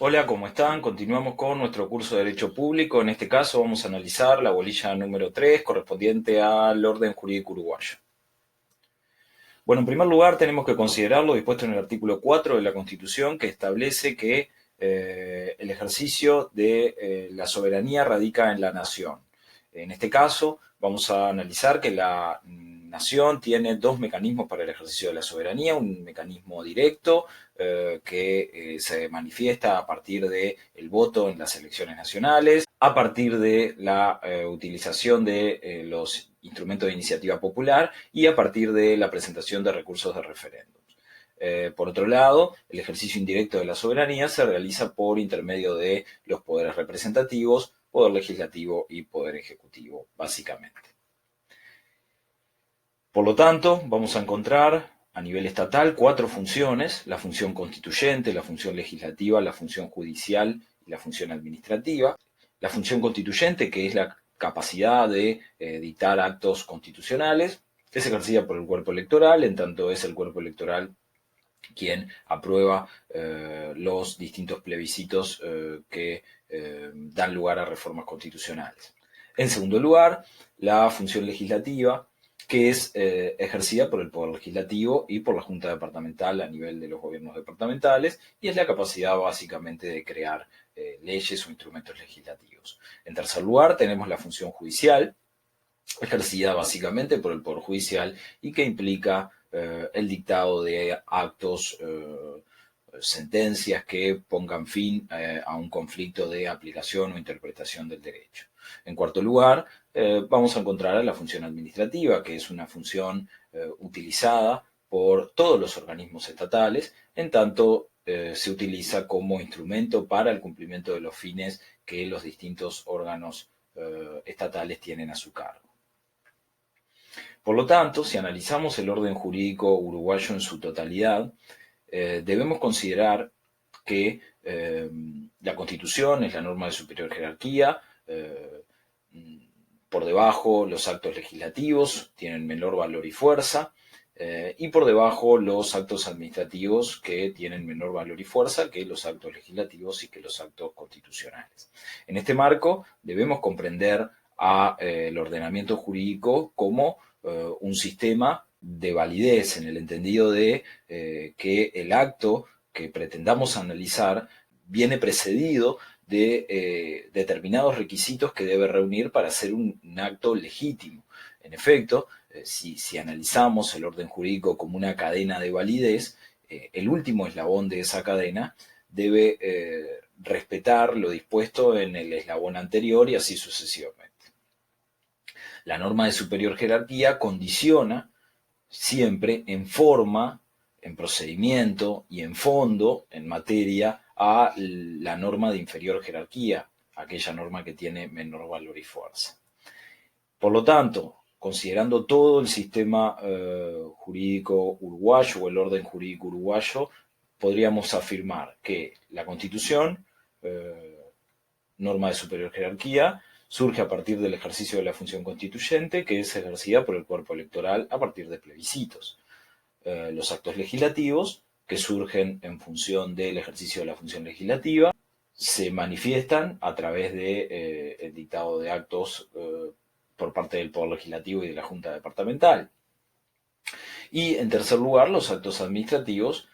Hola, ¿cómo están? Continuamos con nuestro curso de Derecho Público. En este caso vamos a analizar la bolilla número 3, correspondiente al orden jurídico uruguayo. Bueno, en primer lugar tenemos que considerar lo dispuesto en el artículo 4 de la Constitución, que establece que el ejercicio de la soberanía radica en la nación. En este caso vamos a analizar que la nación tiene dos mecanismos para el ejercicio de la soberanía: un mecanismo directo que se manifiesta a partir del voto en las elecciones nacionales, a partir de la utilización de los instrumentos de iniciativa popular y a partir de la presentación de recursos de referéndum. Por otro lado, el ejercicio indirecto de la soberanía se realiza por intermedio de los poderes representativos, poder legislativo y poder ejecutivo, básicamente. Por lo tanto, vamos a encontrar a nivel estatal cuatro funciones: la función constituyente, la función legislativa, la función judicial y la función administrativa. La función constituyente, que es la capacidad de dictar actos constitucionales, es ejercida por el cuerpo electoral, en tanto es el cuerpo electoral quien aprueba los distintos plebiscitos que dan lugar a reformas constitucionales. En segundo lugar, la función legislativa, que es ejercida por el Poder Legislativo y por la Junta Departamental a nivel de los gobiernos departamentales, y es la capacidad básicamente de crear leyes o instrumentos legislativos. En tercer lugar, tenemos la función judicial, ejercida básicamente por el Poder Judicial y que implica el dictado de actos, sentencias que pongan fin a un conflicto de aplicación o interpretación del derecho. En cuarto lugar, vamos a encontrar la función administrativa, que es una función utilizada por todos los organismos estatales, en tanto se utiliza como instrumento para el cumplimiento de los fines que los distintos órganos estatales tienen a su cargo. Por lo tanto, si analizamos el orden jurídico uruguayo en su totalidad, debemos considerar que la Constitución es la norma de superior jerarquía. Por debajo, los actos legislativos tienen menor valor y fuerza, y por debajo los actos administrativos, que tienen menor valor y fuerza que los actos legislativos y que los actos constitucionales. En este marco debemos comprender el ordenamiento jurídico como un sistema de validez, en el entendido de que el acto que pretendamos analizar viene precedido de determinados requisitos que debe reunir para ser un acto legítimo. En efecto, si analizamos el orden jurídico como una cadena de validez, el último eslabón de esa cadena debe respetar lo dispuesto en el eslabón anterior y así sucesivamente. La norma de superior jerarquía condiciona siempre en forma, en procedimiento y en fondo, en materia, a la norma de inferior jerarquía, aquella norma que tiene menor valor y fuerza. Por lo tanto, considerando todo el sistema jurídico uruguayo o el orden jurídico uruguayo, podríamos afirmar que la Constitución, norma de superior jerarquía, surge a partir del ejercicio de la función constituyente, que es ejercida por el cuerpo electoral a partir de plebiscitos. Los actos legislativos, que surgen en función del ejercicio de la función legislativa, se manifiestan a través de el dictado de actos por parte del Poder Legislativo y de la Junta Departamental. Y en tercer lugar, los actos administrativos,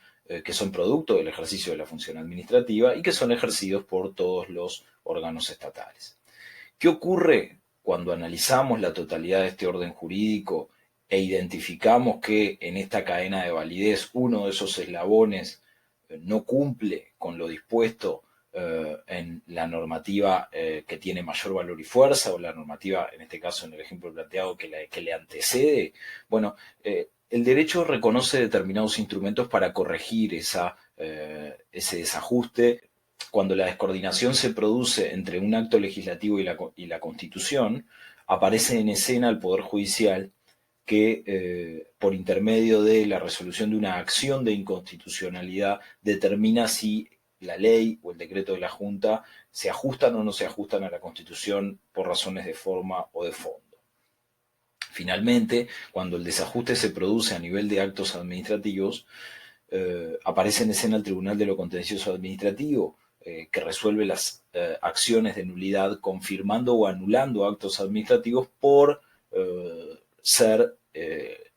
que son producto del ejercicio de la función administrativa y que son ejercidos por todos los órganos estatales. ¿Qué ocurre cuando analizamos la totalidad de este orden jurídico e identificamos que en esta cadena de validez uno de esos eslabones no cumple con lo dispuesto en la normativa que tiene mayor valor y fuerza, o la normativa, en este caso en el ejemplo planteado, que le antecede? Bueno, el derecho reconoce determinados instrumentos para corregir ese desajuste. Cuando la descoordinación se produce entre un acto legislativo y la Constitución, aparece en escena el Poder Judicial, que por intermedio de la resolución de una acción de inconstitucionalidad determina si la ley o el decreto de la Junta se ajustan o no se ajustan a la Constitución por razones de forma o de fondo. Finalmente, cuando el desajuste se produce a nivel de actos administrativos, aparece en escena el Tribunal de lo Contencioso Administrativo, que resuelve las acciones de nulidad confirmando o anulando actos administrativos por ser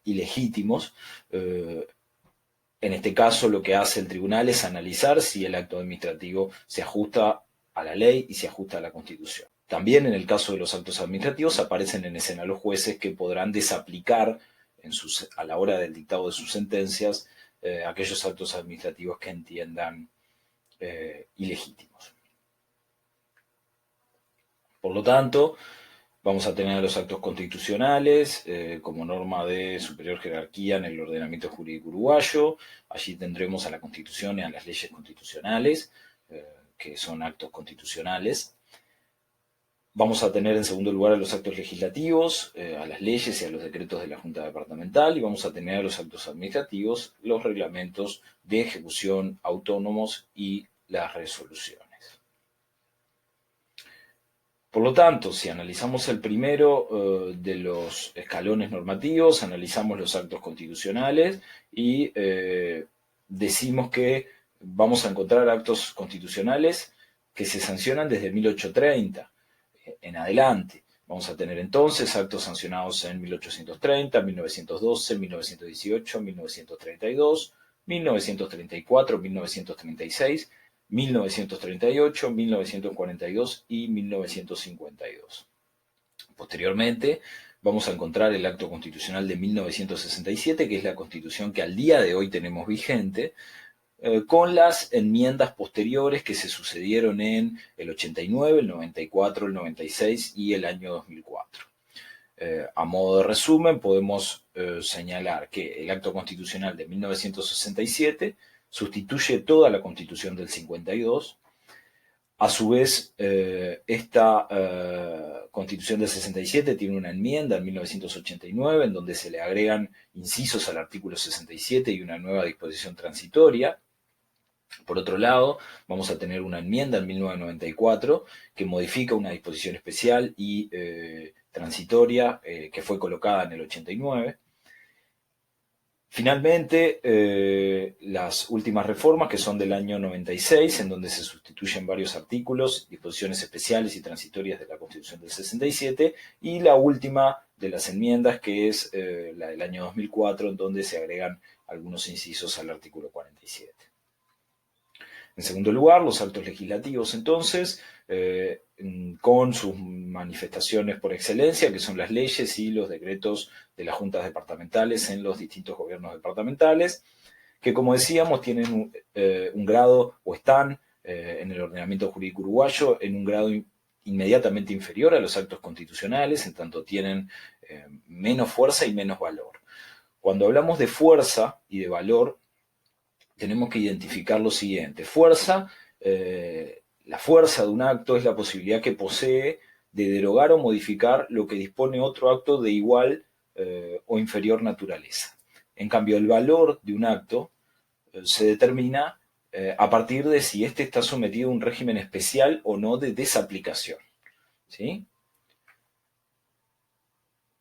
ilegítimos. En este caso, lo que hace el tribunal es analizar si el acto administrativo se ajusta a la ley y se ajusta a la Constitución. También en el caso de los actos administrativos aparecen en escena los jueces que podrán desaplicar a la hora del dictado de sus sentencias aquellos actos administrativos que entiendan ilegítimos. Por lo tanto, vamos a tener los actos constitucionales como norma de superior jerarquía en el ordenamiento jurídico uruguayo. Allí tendremos a la Constitución y a las leyes constitucionales, que son actos constitucionales. Vamos a tener en segundo lugar a los actos legislativos, a las leyes y a los decretos de la Junta Departamental, y vamos a tener a los actos administrativos, los reglamentos de ejecución autónomos y las resoluciones. Por lo tanto, si analizamos el primero de los escalones normativos, analizamos los actos constitucionales y decimos que vamos a encontrar actos constitucionales que se sancionan desde 1830 en adelante. Vamos a tener entonces actos sancionados en 1830, 1912, 1918, 1932, 1934, 1936, 1938, 1942 y 1952. Posteriormente, vamos a encontrar el acto constitucional de 1967, que es la constitución que al día de hoy tenemos vigente, con las enmiendas posteriores que se sucedieron en el 89, el 94, el 96 y el año 2004. A modo de resumen, podemos señalar que el acto constitucional de 1967 sustituye toda la Constitución del 52. A su vez, esta Constitución del 67 tiene una enmienda en 1989 en donde se le agregan incisos al artículo 67 y una nueva disposición transitoria. Por otro lado, vamos a tener una enmienda en 1994 que modifica una disposición especial y transitoria que fue colocada en el 89. Finalmente, las últimas reformas, que son del año 96, en donde se sustituyen varios artículos, disposiciones especiales y transitorias de la Constitución del 67, y la última de las enmiendas, que es la del año 2004, en donde se agregan algunos incisos al artículo 47. En segundo lugar, los actos legislativos, entonces, con sus manifestaciones por excelencia, que son las leyes y los decretos de las juntas departamentales en los distintos gobiernos departamentales, que, como decíamos, tienen un grado, o están en el ordenamiento jurídico uruguayo, en un grado inmediatamente inferior a los actos constitucionales, en tanto tienen menos fuerza y menos valor. Cuando hablamos de fuerza y de valor, tenemos que identificar lo siguiente. Fuerza, la fuerza de un acto es la posibilidad que posee de derogar o modificar lo que dispone otro acto de igual o inferior naturaleza. En cambio, el valor de un acto se determina a partir de si éste está sometido a un régimen especial o no de desaplicación. ¿Sí?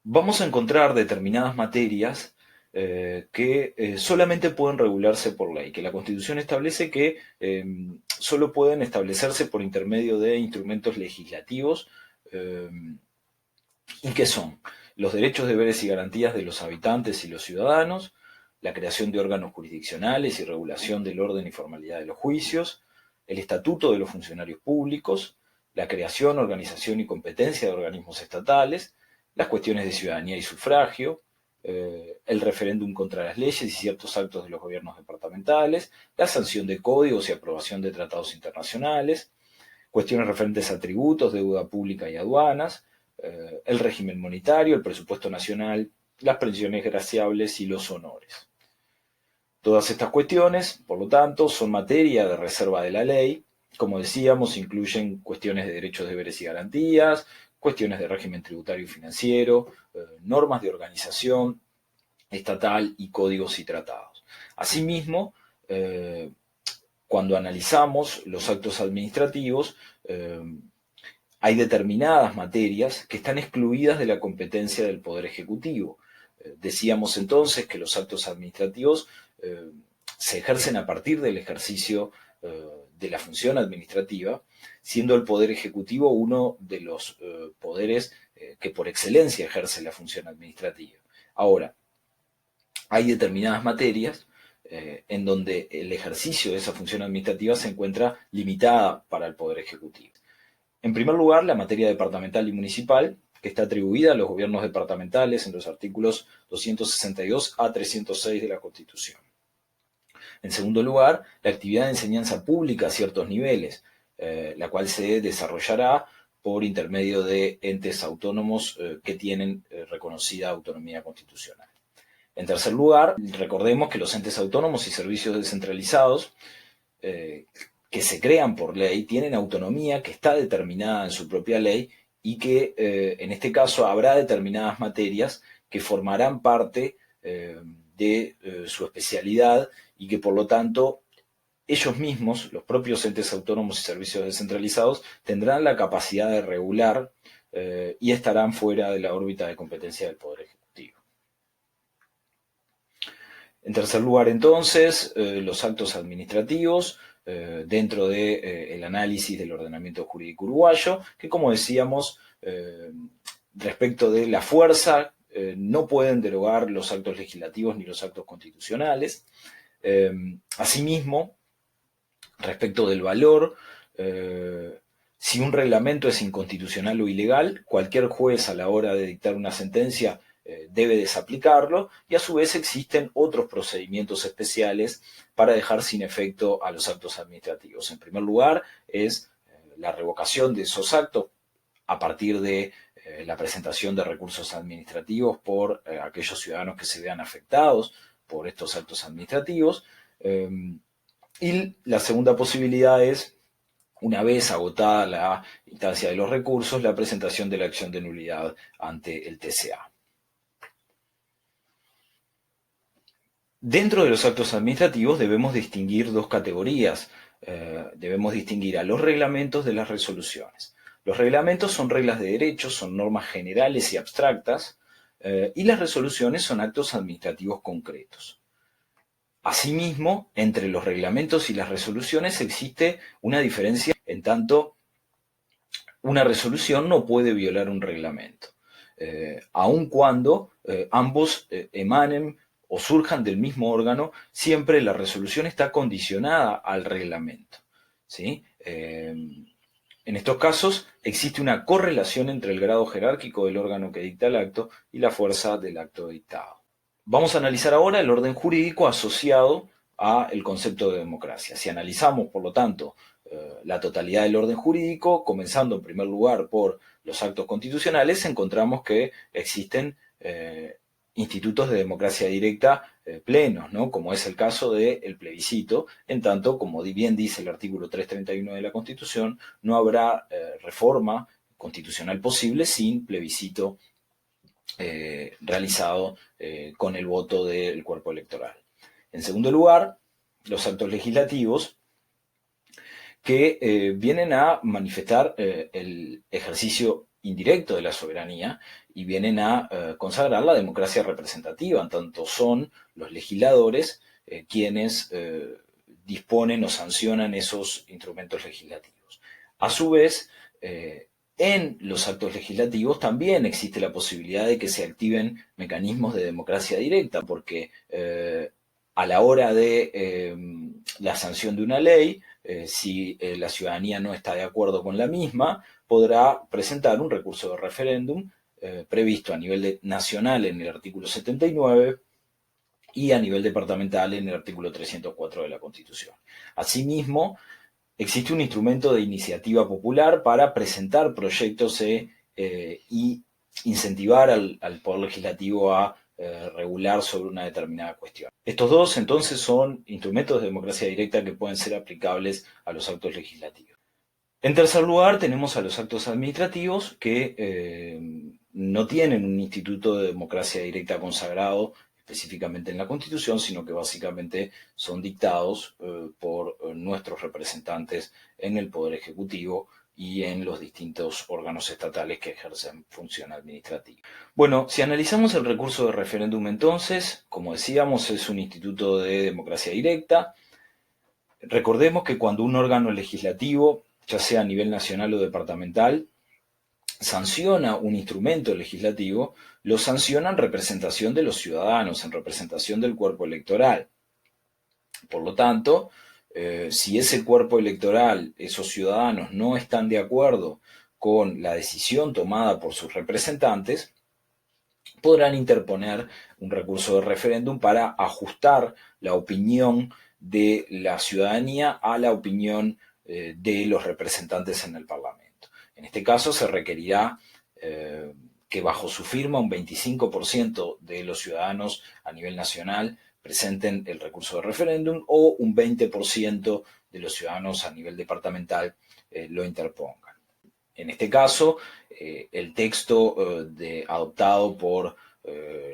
Vamos a encontrar determinadas materias que solamente pueden regularse por ley, que la Constitución establece que solo pueden establecerse por intermedio de instrumentos legislativos, y que son los derechos, deberes y garantías de los habitantes y los ciudadanos, la creación de órganos jurisdiccionales y regulación del orden y formalidad de los juicios, el estatuto de los funcionarios públicos, la creación, organización y competencia de organismos estatales, las cuestiones de ciudadanía y sufragio, el referéndum contra las leyes y ciertos actos de los gobiernos departamentales, la sanción de códigos y aprobación de tratados internacionales, cuestiones referentes a tributos, deuda pública y aduanas, el régimen monetario, el presupuesto nacional, las pensiones graciables y los honores. Todas estas cuestiones, por lo tanto, son materia de reserva de la ley. Como decíamos, incluyen cuestiones de derechos, deberes y garantías, cuestiones de régimen tributario y financiero, normas de organización estatal y códigos y tratados. Asimismo, cuando analizamos los actos administrativos, hay determinadas materias que están excluidas de la competencia del Poder Ejecutivo. Decíamos entonces que los actos administrativos se ejercen a partir del ejercicio de la función administrativa, siendo el Poder Ejecutivo uno de los poderes que por excelencia ejerce la función administrativa. Ahora, hay determinadas materias en donde el ejercicio de esa función administrativa se encuentra limitada para el Poder Ejecutivo. En primer lugar, la materia departamental y municipal, que está atribuida a los gobiernos departamentales en los artículos 262 a 306 de la Constitución. En segundo lugar, la actividad de enseñanza pública a ciertos niveles, la cual se desarrollará por intermedio de entes autónomos que tienen reconocida autonomía constitucional. En tercer lugar, recordemos que los entes autónomos y servicios descentralizados que se crean por ley tienen autonomía que está determinada en su propia ley y que en este caso habrá determinadas materias que formarán parte de su especialidad y que por lo tanto ellos mismos, los propios entes autónomos y servicios descentralizados, tendrán la capacidad de regular y estarán fuera de la órbita de competencia del Poder Ejecutivo. En tercer lugar, entonces, los actos administrativos dentro del análisis del ordenamiento jurídico uruguayo, que como decíamos, respecto de la fuerza, no pueden derogar los actos legislativos ni los actos constitucionales. Asimismo, respecto del valor, si un reglamento es inconstitucional o ilegal, cualquier juez a la hora de dictar una sentencia debe desaplicarlo, y a su vez existen otros procedimientos especiales para dejar sin efecto a los actos administrativos. En primer lugar, es la revocación de esos actos a partir de la presentación de recursos administrativos por aquellos ciudadanos que se vean afectados por estos actos administrativos. Y la segunda posibilidad es, una vez agotada la instancia de los recursos, la presentación de la acción de nulidad ante el TCA. Dentro de los actos administrativos debemos distinguir dos categorías. Debemos distinguir a los reglamentos de las resoluciones. Los reglamentos son reglas de derecho, son normas generales y abstractas, y las resoluciones son actos administrativos concretos. Asimismo, entre los reglamentos y las resoluciones existe una diferencia, en tanto una resolución no puede violar un reglamento, aun cuando ambos emanen o surjan del mismo órgano, siempre la resolución está condicionada al reglamento, ¿sí? En estos casos existe una correlación entre el grado jerárquico del órgano que dicta el acto y la fuerza del acto dictado. Vamos a analizar ahora el orden jurídico asociado al concepto de democracia. Si analizamos, por lo tanto, la totalidad del orden jurídico, comenzando en primer lugar por los actos constitucionales, encontramos que existen institutos de democracia directa plenos, ¿no? Como es el caso del plebiscito, en tanto, como bien dice el artículo 331 de la Constitución, no habrá reforma constitucional posible sin plebiscito realizado con el voto del cuerpo electoral. En segundo lugar, los actos legislativos que vienen a manifestar el ejercicio indirecto de la soberanía y vienen a consagrar la democracia representativa, en tanto son los legisladores quienes disponen o sancionan esos instrumentos legislativos. A su vez, en los actos legislativos también existe la posibilidad de que se activen mecanismos de democracia directa, porque a la hora de la sanción de una ley, si la ciudadanía no está de acuerdo con la misma, podrá presentar un recurso de referéndum previsto a nivel nacional en el artículo 79 y a nivel departamental en el artículo 304 de la Constitución. Asimismo, existe un instrumento de iniciativa popular para presentar proyectos y incentivar al Poder Legislativo a regular sobre una determinada cuestión. Estos dos, entonces, son instrumentos de democracia directa que pueden ser aplicables a los actos legislativos. En tercer lugar, tenemos a los actos administrativos que no tienen un instituto de democracia directa consagrado específicamente en la Constitución, sino que básicamente son dictados por nuestros representantes en el Poder Ejecutivo y en los distintos órganos estatales que ejercen función administrativa. Bueno, si analizamos el recurso de referéndum entonces, como decíamos, es un instituto de democracia directa. Recordemos que cuando un órgano legislativo, ya sea a nivel nacional o departamental, sanciona un instrumento legislativo, lo sanciona en representación de los ciudadanos, en representación del cuerpo electoral. Por lo tanto, si ese cuerpo electoral, esos ciudadanos, no están de acuerdo con la decisión tomada por sus representantes, podrán interponer un recurso de referéndum para ajustar la opinión de la ciudadanía a la opinión de los representantes en el Parlamento. En este caso se requerirá que bajo su firma un 25% de los ciudadanos a nivel nacional presenten el recurso de referéndum o un 20% de los ciudadanos a nivel departamental lo interpongan. En este caso, el texto adoptado por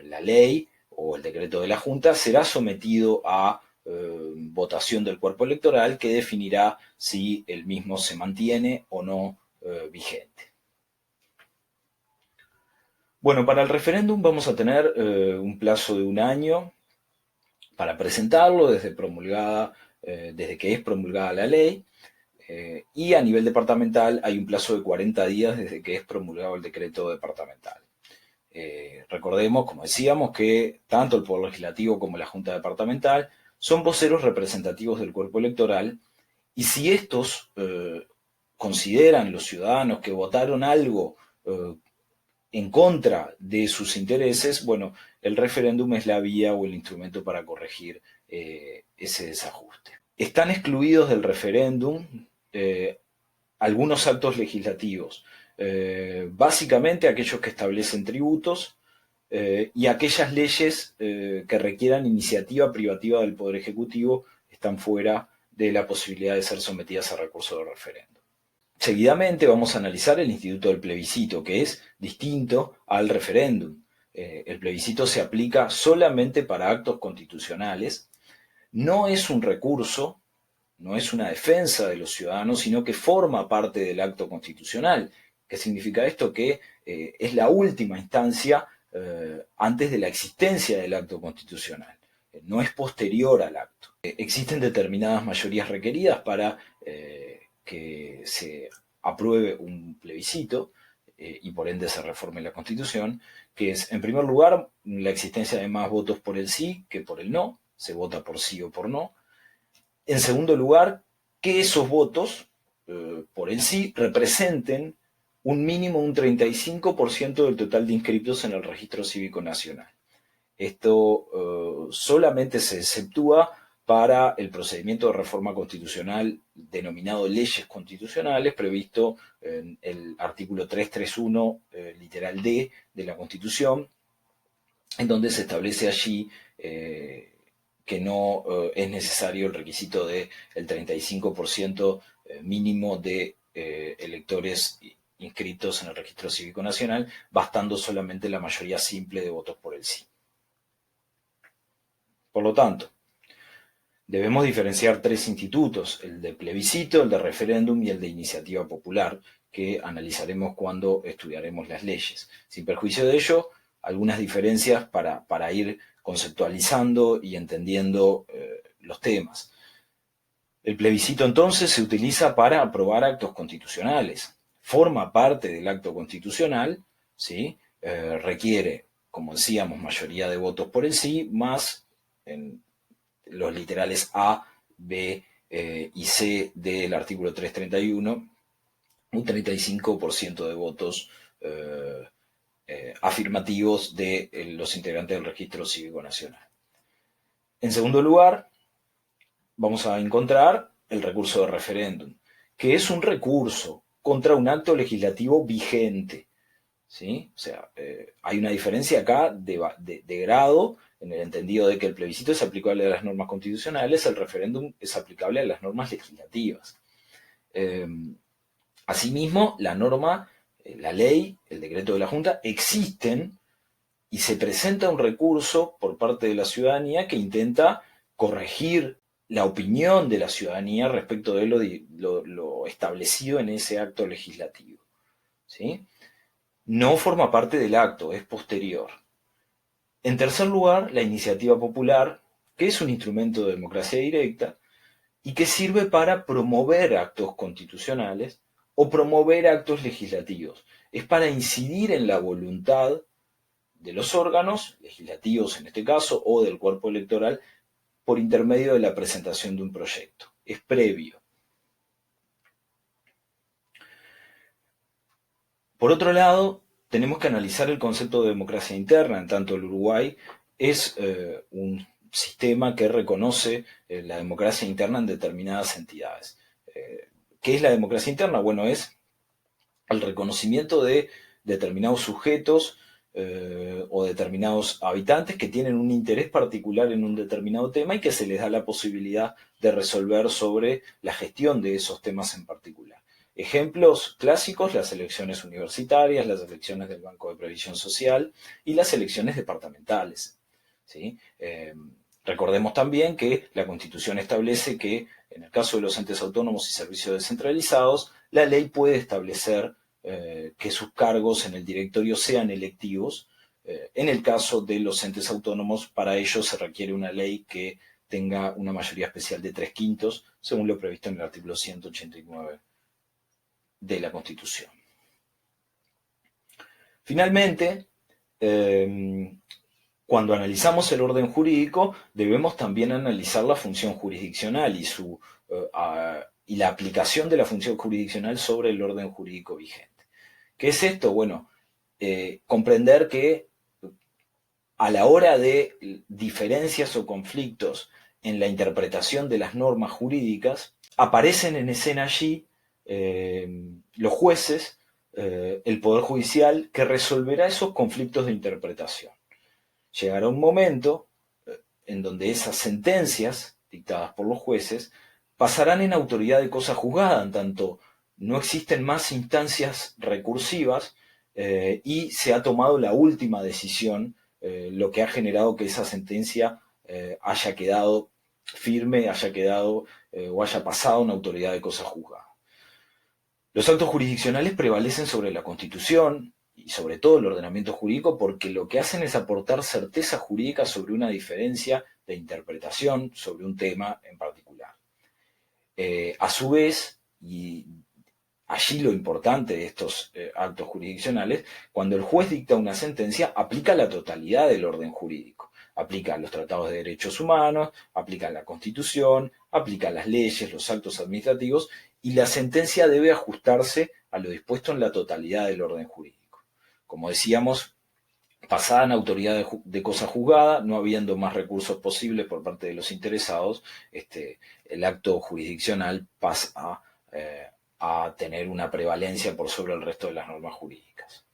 la ley o el decreto de la Junta será sometido a votación del cuerpo electoral, que definirá si el mismo se mantiene o no vigente. Bueno, para el referéndum vamos a tener un plazo de un año para presentarlo desde que es promulgada la ley. Y a nivel departamental hay un plazo de 40 días desde que es promulgado el decreto departamental. Recordemos, como decíamos, que tanto el Poder Legislativo como la Junta Departamental son voceros representativos del cuerpo electoral, y si estos consideran, los ciudadanos, que votaron algo en contra de sus intereses, bueno, el referéndum es la vía o el instrumento para corregir ese desajuste. Están excluidos del referéndum algunos actos legislativos, básicamente aquellos que establecen tributos y aquellas leyes que requieran iniciativa privativa del Poder Ejecutivo están fuera de la posibilidad de ser sometidas a recurso de referéndum. Seguidamente vamos a analizar el instituto del plebiscito, que es distinto al referéndum. El plebiscito se aplica solamente para actos constitucionales, no es un recurso, no es una defensa de los ciudadanos, sino que forma parte del acto constitucional. ¿Qué significa esto? Que es la última instancia antes de la existencia del acto constitucional. No es posterior al acto. Existen determinadas mayorías requeridas para que se apruebe un plebiscito y por ende se reforme la Constitución, que es, en primer lugar, la existencia de más votos por el sí que por el no. Se vota por sí o por no. En segundo lugar, que esos votos por el sí representen un mínimo, un 35% del total de inscritos en el Registro Cívico Nacional. Esto solamente se exceptúa para el procedimiento de reforma constitucional denominado leyes constitucionales, previsto en el artículo 331, literal D, de la Constitución, en donde se establece allí que no es necesario el requisito del 35% mínimo de electores inscritos en el Registro Cívico Nacional, bastando solamente la mayoría simple de votos por el sí. Por lo tanto, debemos diferenciar tres institutos: el de plebiscito, el de referéndum y el de iniciativa popular, que analizaremos cuando estudiaremos las leyes. Sin perjuicio de ello, algunas diferencias para ir conceptualizando y entendiendo los temas. El plebiscito entonces se utiliza para aprobar actos constitucionales. Forma parte del acto constitucional, ¿sí? Requiere, como decíamos, mayoría de votos por el sí, más en los literales A, B y C del artículo 331, un 35% de votos afirmativos de los integrantes del Registro Cívico Nacional. En segundo lugar, vamos a encontrar el recurso de referéndum, que es un recurso contra un acto legislativo vigente, ¿sí? O sea, hay una diferencia acá de grado, en el entendido de que el plebiscito es aplicable a las normas constitucionales, el referéndum es aplicable a las normas legislativas. Asimismo, la norma, la ley, el decreto de la Junta, existen y se presenta un recurso por parte de la ciudadanía que intenta corregir la opinión de la ciudadanía respecto de lo establecido en ese acto legislativo, ¿sí? No forma parte del acto, es posterior. En tercer lugar, la iniciativa popular, que es un instrumento de democracia directa, y que sirve para promover actos constitucionales o promover actos legislativos. Es para incidir en la voluntad de los órganos, legislativos en este caso, o del cuerpo electoral, por intermedio de la presentación de un proyecto. Es previo. Por otro lado, tenemos que analizar el concepto de democracia interna. En tanto, el Uruguay es un sistema que reconoce la democracia interna en determinadas entidades. ¿Qué es la democracia interna? Bueno, es el reconocimiento de determinados sujetos o determinados habitantes que tienen un interés particular en un determinado tema y que se les da la posibilidad de resolver sobre la gestión de esos temas en particular. Ejemplos clásicos: las elecciones universitarias, las elecciones del Banco de Previsión Social y las elecciones departamentales, ¿sí? Recordemos también que la Constitución establece que, en el caso de los entes autónomos y servicios descentralizados, la ley puede establecer que sus cargos en el directorio sean electivos. En el caso de los entes autónomos, para ello se requiere una ley que tenga una mayoría especial de 3/5, según lo previsto en el artículo 189 de la Constitución. Finalmente, cuando analizamos el orden jurídico, debemos también analizar la función jurisdiccional y la aplicación de la función jurisdiccional sobre el orden jurídico vigente. ¿Qué es esto? Bueno, comprender que a la hora de diferencias o conflictos en la interpretación de las normas jurídicas, aparecen en escena allí los jueces, el Poder Judicial, que resolverá esos conflictos de interpretación. Llegará un momento en donde esas sentencias dictadas por los jueces pasarán en autoridad de cosa juzgada, en tanto no existen más instancias recursivas y se ha tomado la última decisión, lo que ha generado que esa sentencia haya quedado firme, haya quedado o haya pasado a una autoridad de cosa juzgada. Los actos jurisdiccionales prevalecen sobre la Constitución y sobre todo el ordenamiento jurídico porque lo que hacen es aportar certeza jurídica sobre una diferencia de interpretación sobre un tema en particular. A su vez, y allí lo importante de estos actos jurisdiccionales, cuando el juez dicta una sentencia, aplica la totalidad del orden jurídico. Aplica los tratados de derechos humanos, aplica la Constitución, aplica las leyes, los actos administrativos, y la sentencia debe ajustarse a lo dispuesto en la totalidad del orden jurídico. Como decíamos, pasada en autoridad de cosa juzgada, no habiendo más recursos posibles por parte de los interesados, el acto jurisdiccional pasa a tener una prevalencia por sobre el resto de las normas jurídicas.